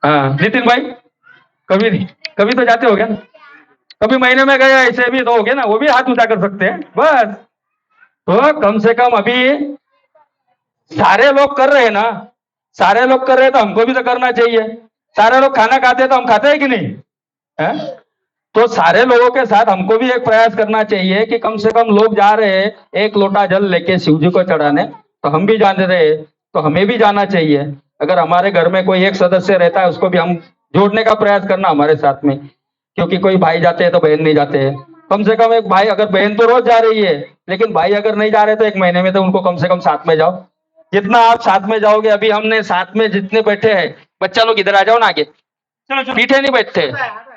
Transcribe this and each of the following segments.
हाँ नितिन भाई, कभी नहीं, कभी तो जाते हो गया ना, कभी महीने में गए ऐसे भी तो हो गए ना, वो भी हाथ ऊंचा कर सकते हैं बस। तो कम से कम अभी सारे लोग कर रहे हैं ना, सारे लोग कर रहे हैं तो हमको भी तो करना चाहिए। सारे लोग खाना खाते हैं तो हम खाते हैं कि नहीं है? तो सारे लोगों के साथ हमको भी एक प्रयास करना चाहिए कि कम से कम लोग जा रहे हैं एक लोटा जल लेके शिव जी को चढ़ाने, तो हम भी जान रहे हैं, तो हमें भी जाना चाहिए। अगर हमारे घर में कोई एक सदस्य रहता है उसको भी हम जोड़ने का प्रयास करना हमारे साथ में, क्योंकि कोई भाई जाते हैं तो बहन नहीं जाते हैं। कम से कम एक भाई, अगर बहन तो रोज जा रही है लेकिन भाई अगर नहीं जा रहे तो एक महीने में तो उनको कम से कम साथ में जाओ। जितना आप साथ में जाओगे, अभी हमने साथ में जितने बैठे हैं, बच्चा लोग इधर आ जाओ ना आगे, पीछे नहीं बैठते।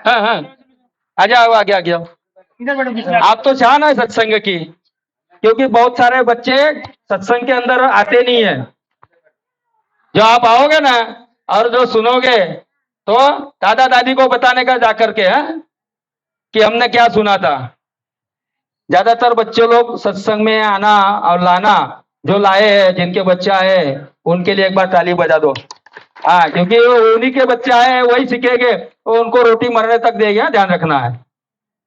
हाँ हाँ, आ जाओ आगे, आ जाओ। आप तो चाह ना सत्संग की, क्योंकि बहुत सारे बच्चे सत्संग के अंदर आते नहीं है। जो आप आओगे ना और जो सुनोगे, तो दादा दादी को बताने का जाकर के है कि हमने क्या सुना था। ज्यादातर बच्चे लोग सत्संग में आना और लाना, जो लाए हैं, जिनके बच्चा है उनके लिए एक बार ताली बजा दो। हाँ, क्योंकि उन्हीं के बच्चे आए हैं वही सीखेंगे, तो उनको रोटी मरने तक देगा, ध्यान रखना है।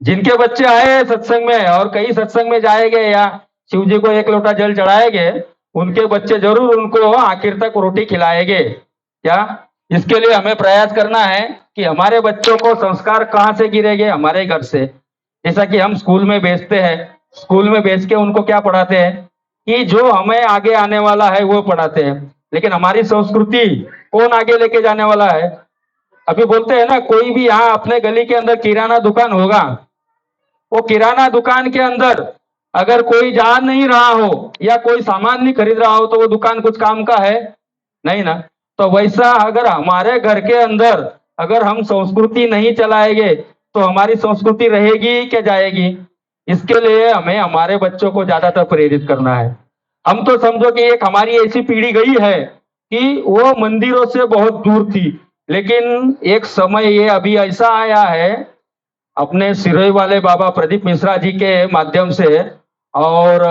जिनके बच्चे आए सत्संग में और कई सत्संग में जाएंगे या शिव जी को एक लोटा जल चढ़ाएंगे, उनके बच्चे जरूर उनको आखिर तक रोटी खिलाएंगे। क्या? इसके लिए हमें प्रयास करना है कि हमारे बच्चों को संस्कार कहाँ से गिरेंगे? हमारे घर से। जैसा कि हम स्कूल में भेजते हैं, स्कूल में भेज के उनको क्या पढ़ाते हैं कि जो हमें आगे आने वाला है वो पढ़ाते हैं, लेकिन हमारी संस्कृति कौन आगे लेके जाने वाला है? अभी बोलते हैं ना, कोई भी यहाँ अपने गली के अंदर किराना दुकान होगा, वो किराना दुकान के अंदर अगर कोई जा नहीं रहा हो या कोई सामान नहीं खरीद रहा हो तो वो दुकान कुछ काम का है? नहीं ना। तो वैसा अगर हमारे घर के अंदर अगर हम संस्कृति नहीं चलाएंगे तो हमारी संस्कृति रहेगी क्या जाएगी? इसके लिए हमें हमारे बच्चों को ज्यादातर प्रेरित करना है। हम तो समझो कि एक हमारी ऐसी पीढ़ी गई है कि वो मंदिरों से बहुत दूर थी, लेकिन एक समय ये अभी ऐसा आया है अपने सिरोही वाले बाबा प्रदीप मिश्रा जी के माध्यम से, और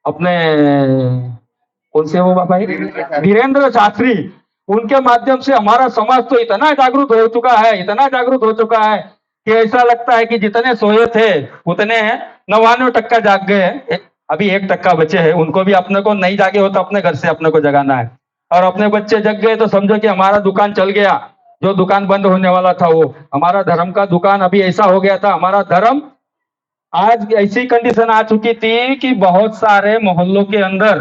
अपने कौन से वो बाबा है, धीरेन्द्र शास्त्री, उनके माध्यम से हमारा समाज तो इतना जागरूक हो चुका है, इतना जागरूक हो चुका है कि ऐसा लगता है कि जितने सोए थे उतने 99% जाग गए हैं। अभी 1% बचे हैं, उनको भी अपने को नहीं जागे हो तो अपने घर से अपने को जगाना है। और अपने बच्चे जग गए तो समझो कि हमारा दुकान चल गया। जो दुकान बंद होने वाला था वो हमारा धर्म का दुकान अभी ऐसा हो गया था। हमारा धर्म आज ऐसी कंडीशन आ चुकी थी कि बहुत सारे मोहल्लों के अंदर,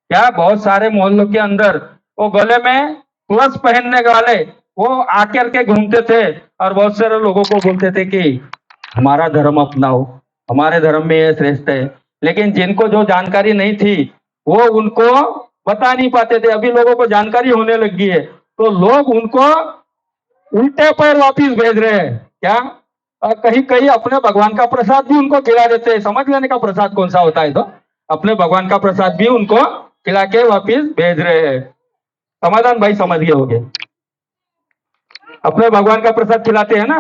क्या बहुत सारे मोहल्लों के अंदर वो गले में प्लस पहनने वाले वो आकर के घूमते थे और बहुत सारे लोगों को बोलते थे कि हमारा धर्म अपनाओ, हमारे धर्म में ये श्रेष्ठ है। लेकिन जिनको जो जानकारी नहीं थी वो उनको बता नहीं पाते थे। अभी लोगों को जानकारी होने लगी है तो लोग उनको उल्टे पैर वापिस भेज रहे हैं। क्या? और कहीं कहीं अपने भगवान का प्रसाद भी उनको खिला देते हैं। समझ लेने का प्रसाद कौन सा होता है, तो अपने भगवान का प्रसाद भी उनको खिला के वापिस भेज रहे हैं। समाधान भाई समझ गए होंगे, अपने भगवान का प्रसाद खिलाते हैं ना।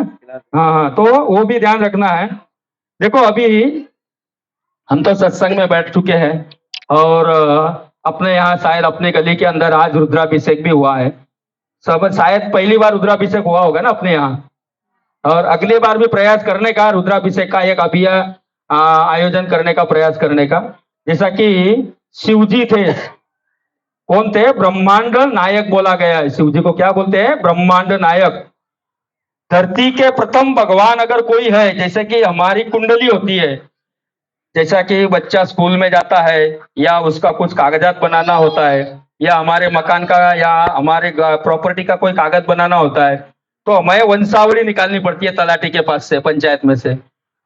हाँ हाँ, तो वो भी ध्यान रखना है। देखो अभी हम तो सत्संग में बैठ चुके हैं और अपने यहाँ शायद अपने गली के अंदर आज रुद्राभिषेक भी हुआ है। सब शायद पहली बार रुद्राभिषेक हुआ होगा ना अपने यहाँ, और अगली बार भी प्रयास करने का रुद्राभिषेक का एक अभियान आयोजन करने का प्रयास करने का। जैसा कि शिव जी थे, कौन थे? ब्रह्मांड नायक बोला गया है। शिव जी को क्या बोलते हैं? ब्रह्मांड नायक। धरती के प्रथम भगवान अगर कोई है, जैसे कि हमारी कुंडली होती है, जैसा कि बच्चा स्कूल में जाता है या उसका कुछ कागजात बनाना होता है या हमारे मकान का या हमारे प्रॉपर्टी का कोई कागज बनाना होता है, तो हमें वंशावली निकालनी पड़ती है तलाटी के पास से, पंचायत में से।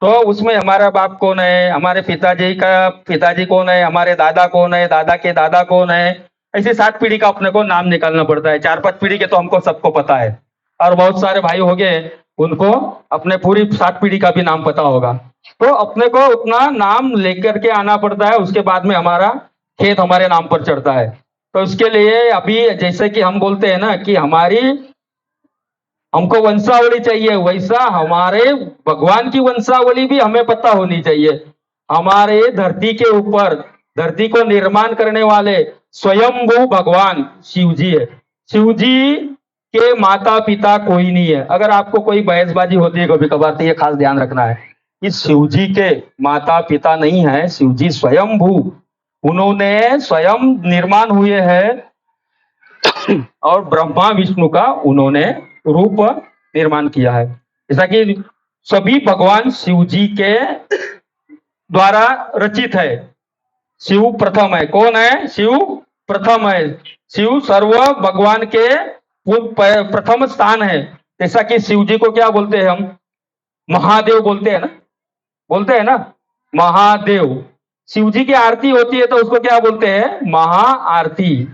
तो उसमें हमारा बाप कौन है, हमारे पिताजी का पिताजी कौन है, हमारे दादा कौन है, दादा के दादा कौन है, ऐसे 7 पीढ़ी का अपने को नाम निकालना पड़ता है। 4-5 पीढ़ी के तो हमको सबको पता है, और बहुत सारे भाई हो गए उनको अपने पूरी 7 पीढ़ी का भी नाम पता होगा। तो अपने को उतना नाम लेकर के आना पड़ता है, उसके बाद में हमारा खेत हमारे नाम पर चढ़ता है। तो उसके लिए अभी जैसे कि हम बोलते हैं ना कि हमारी हमको वंशावली चाहिए, वैसा हमारे भगवान की वंशावली भी हमें पता होनी चाहिए। हमारे धरती के ऊपर धरती को निर्माण करने वाले स्वयंभू भगवान शिव जी है। शिव जी के माता पिता कोई नहीं है। अगर आपको कोई बहसबाजी होती है कभी कभार तो ये खास ध्यान रखना है कि शिव जी के माता पिता नहीं है, शिव जी स्वयंभू, उन्होंने स्वयं निर्माण हुए हैं और ब्रह्मा विष्णु का उन्होंने रूप निर्माण किया है। जैसा कि सभी भगवान शिव जी के द्वारा रचित है। शिव प्रथम है। कौन है? शिव प्रथम है। शिव सर्व भगवान के प्रथम स्थान है। जैसा कि शिव जी को क्या बोलते हैं हम? महादेव बोलते हैं ना, बोलते हैं ना, महादेव। शिव जी की आरती होती है तो उसको क्या बोलते हैं? महा आरती।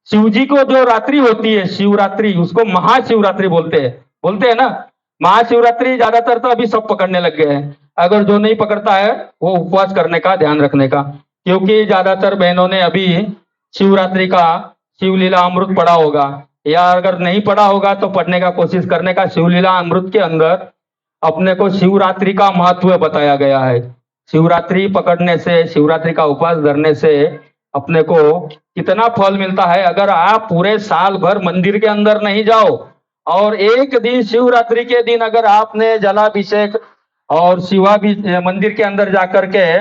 शिव जी को जो रात्रि होती है शिवरात्रि, उसको महाशिवरात्रि बोलते हैं ना। महाशिवरात्रि ज्यादातर तो अभी सब पकड़ने लग गए हैं। अगर जो नहीं पकड़ता है वो उपवास करने का ध्यान रखने का, क्योंकि ज्यादातर बहनों ने अभी शिवरात्रि का शिवलीला अमृत पढ़ा होगा, या अगर नहीं पढ़ा होगा तो पढ़ने का कोशिश करने का। शिवलीला अमृत के अंदर अपने को शिवरात्रि का महत्व बताया गया है। शिवरात्रि पकड़ने से, शिवरात्रि का उपवास धरने से अपने को कितना फल मिलता है। अगर आप पूरे साल भर मंदिर के अंदर नहीं जाओ और एक दिन शिवरात्रि के दिन अगर आपने जलाभिषेक और मंदिर के अंदर जाकर के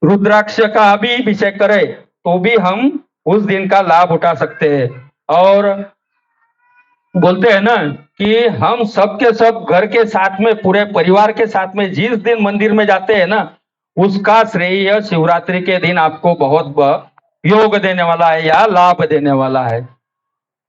रुद्राक्ष का भी अभिषेक करें तो भी हम उस दिन का लाभ उठा सकते हैं। और बोलते हैं ना कि हम सब के सब घर के साथ में, पूरे परिवार के साथ में जिस दिन मंदिर में जाते हैं ना, उसका श्रेय शिवरात्रि के दिन आपको बहुत योग देने वाला है या लाभ देने वाला है।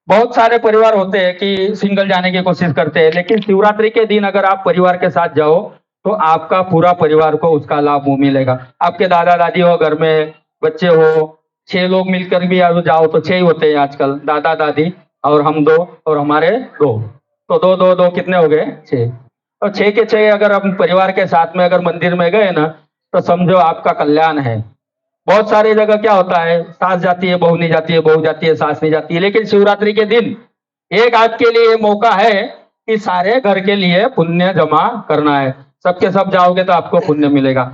बहुत सारे परिवार होते हैं कि सिंगल जाने की कोशिश करते हैं, लेकिन शिवरात्रि के दिन अगर आप परिवार के साथ जाओ तो आपका पूरा परिवार को उसका लाभ मिलेगा। आपके दादा दादी हो, घर में बच्चे हो, 6 लोग मिलकर भी जाओ तो 6 ही होते हैं आजकल, दादा दादी और हम 2 और हमारे 2, तो 2 2 2 कितने हो गए? 6। और 6 के 6 अगर हम परिवार के साथ में अगर मंदिर में गए ना तो समझो आपका कल्याण है। बहुत सारी जगह क्या होता है, सास जाती है, बहू नहीं जाती है, बहू जाती है, सास नहीं जाती है। लेकिन शिवरात्रि के दिन एक आपके लिए मौका है कि सारे घर के लिए पुण्य जमा करना है। सबके सब जाओगे तो आपको पुण्य मिलेगा।